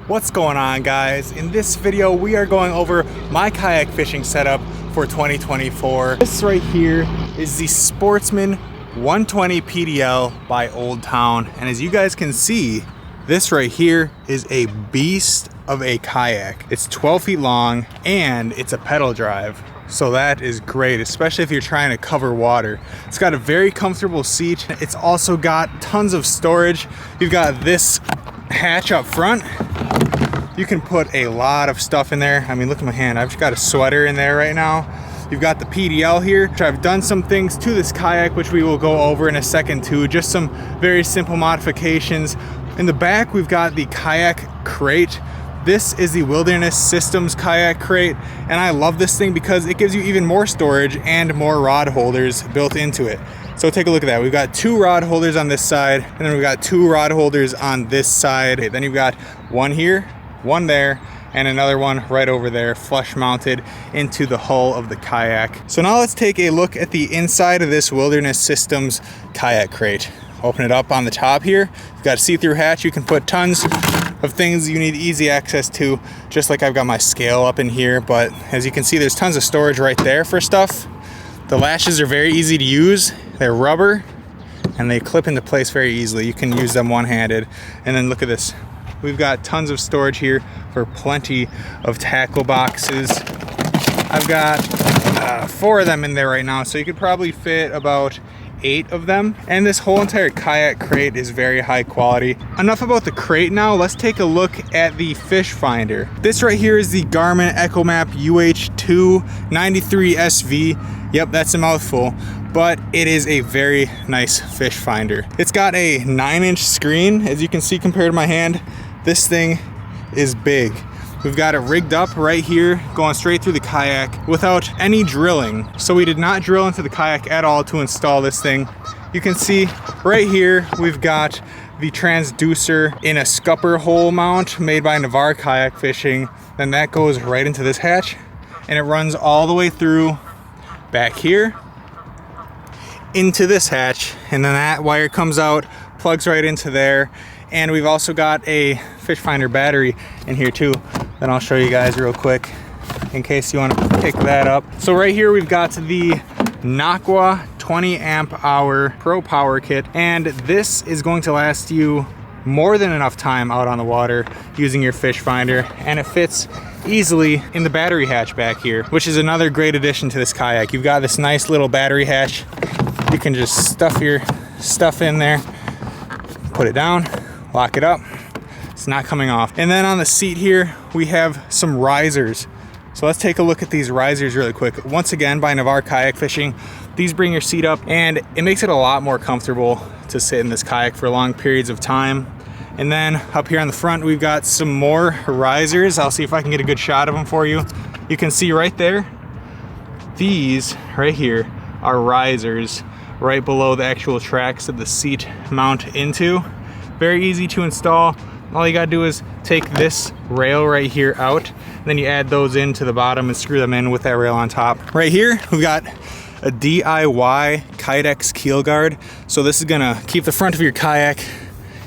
What's going on, guys? In this video we are going over my kayak fishing setup for 2024. This right here is the Sportsman 120 PDL by OldTown, and as you guys can see, this right here is a beast of a kayak. It's 12 feet long and it's a pedal drive, so that is great, especially if you're trying to cover water. It's got a very comfortable seat. It's also got tons of storage. You've got this hatch up front. You can put a lot of stuff in there. I mean, look at my hand. I've got a sweater in there right now. You've got the PDL here, which I've done some things to this kayak, which we will go over in a second too. Just some very simple modifications. In the back, we've got the Kayak Crate. This is the Wilderness Systems Kayak Crate, and I love this thing because it gives you even more storage and more rod holders built into it. So take a look at that. We've got 2 rod holders on this side, and then we've got 2 rod holders on this side. Okay, then you've got one here, one there, and another one right over there, flush mounted into the hull of the kayak. So now let's take a look at the inside of this Wilderness Systems Kayak Crate. Open it up on the top here. You've got a see-through hatch. You can put tons of things you need easy access to, just like I've got my scale up in here. But as you can see, there's tons of storage right there for stuff. The lashes are very easy to use. They're rubber and they clip into place very easily. You can use them one-handed. And then look at this. We've got tons of storage here for plenty of tackle boxes. I've got 4 of them in there right now, so you could probably fit about 8 of them. And this whole entire kayak crate is very high quality. Enough about the crate now. Let's take a look at the FishFinder. This right here is the Garmin Echomap UH2 93 SV. Yep, that's a mouthful, but it is a very nice fish finder. It's got a 9-inch screen. As you can see, compared to my hand, this thing is big. We've got it rigged up right here, going straight through the kayak without any drilling. So we did not drill into the kayak at all to install this thing. You can see right here, we've got the transducer in a scupper hole mount made by Navarre Kayak Fishing. Then that goes right into this hatch, and it runs all the way through back here into this hatch, and then that wire comes out, plugs right into there. And we've also got a FishFinder battery in here too, that I'll show you guys real quick in case you want to pick that up. So right here we've got the Nocqua 20 amp hour Pro Power Kit, and this is going to last you more than enough time out on the water using your FishFinder, and it fits easily in the battery hatch back here, which is another great addition to this kayak. You've got this nice little battery hatch. You can just stuff your stuff in there, put it down, lock it up. It's not coming off. And then on the seat here, we have some risers. So let's take a look at these risers really quick. Once again, by Navarre Kayak Fishing. These bring your seat up, and it makes it a lot more comfortable to sit in this kayak for long periods of time. And then up here on the front, we've got some more risers. I'll see if I can get a good shot of them for you. You can see right there, these right here are risers right below the actual tracks that the seat mount into. Very easy to install. All you gotta do is take this rail right here out, and then you add those into the bottom and screw them in with that rail on top. Right here, we've got a DIY Kydex keel guard. So this is gonna keep the front of your kayak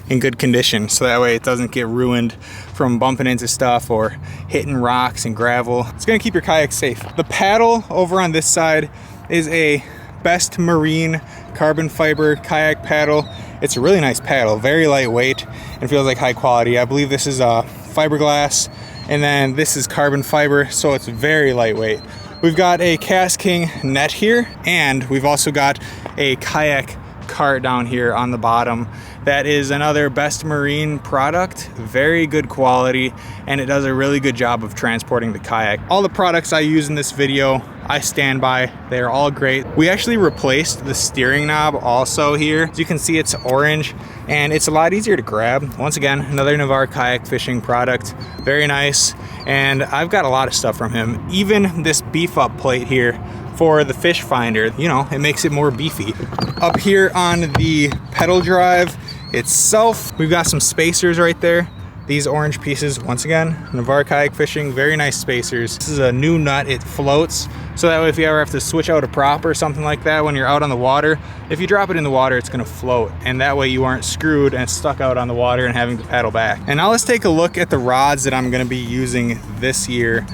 in good condition, so that way it doesn't get ruined from bumping into stuff or hitting rocks and gravel. It's gonna keep your kayak safe. The paddle over on this side is a Best Marine carbon fiber kayak paddle. It's a really nice paddle, very lightweight, and feels like high quality. I believe this is fiberglass, and then this is carbon fiber, so it's very lightweight. We've got a Cast King net here, and we've also got a kayak cart down here on the bottom. That is another Best Marine product, very good quality, and it does a really good job of transporting the kayak. All the products I use in this video, I stand by. They're all great. We actually replaced the steering knob also here. As you can see, it's orange, and it's a lot easier to grab. Once again, another Navarre Kayak Fishing product, very nice, and I've got a lot of stuff from him. Even this beef up plate here for the FishFinder, you know, it makes it more beefy. Up here on the pedal drive itself, we've got some spacers right there. These orange pieces, once again, Navarre Kayak Fishing, very nice spacers. This is a new nut, it floats. So that way if you ever have to switch out a prop or something like that when you're out on the water, if you drop it in the water, it's gonna float. And that way you aren't screwed and stuck out on the water and having to paddle back. And now let's take a look at the rods that I'm gonna be using this year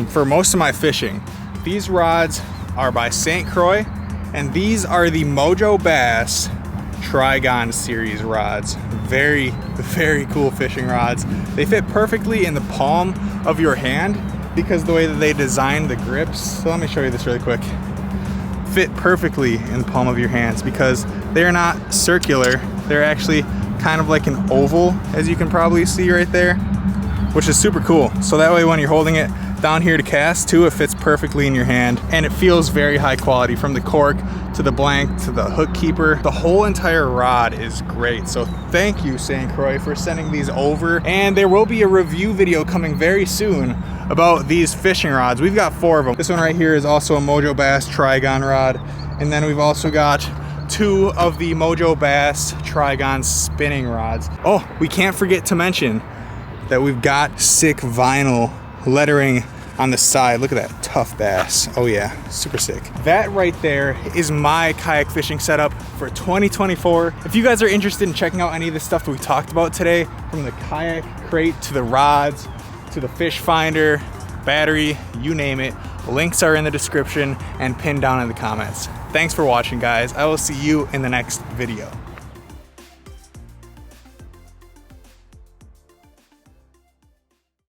for most of my fishing. These rods are by St.Croix, and these are the MojoBass Trigon series rods. Very, very cool fishing rods. They fit perfectly in the palm of your hand because the way that they designed the grips. So let me show you this really quick. Fit perfectly in the palm of your hands because they're not circular. They're actually kind of like an oval, as you can probably see right there, which is super cool. So that way when you're holding it down here to cast too, it fits perfectly in your hand and it feels very high quality, from the cork to the blank to the hook keeper. The whole entire rod is great. So thank you, St. Croix, for sending these over. And there will be a review video coming very soon about these fishing rods. We've got 4 of them. This one right here is also a MojoBass Trigon rod. And then we've also got 2 of the MojoBass Trigon spinning rods. Oh, we can't forget to mention that we've got sick vinyl lettering on the side. Look at that tough bass. Oh yeah, super sick. That right there is my kayak fishing setup for 2024. If you guys are interested in checking out any of the stuff that we talked about today, from the Kayak Crate to the rods to the FishFinder, battery, you name it, links are in the description and pinned down in the comments. Thanks for watching, guys. I will see you in the next video.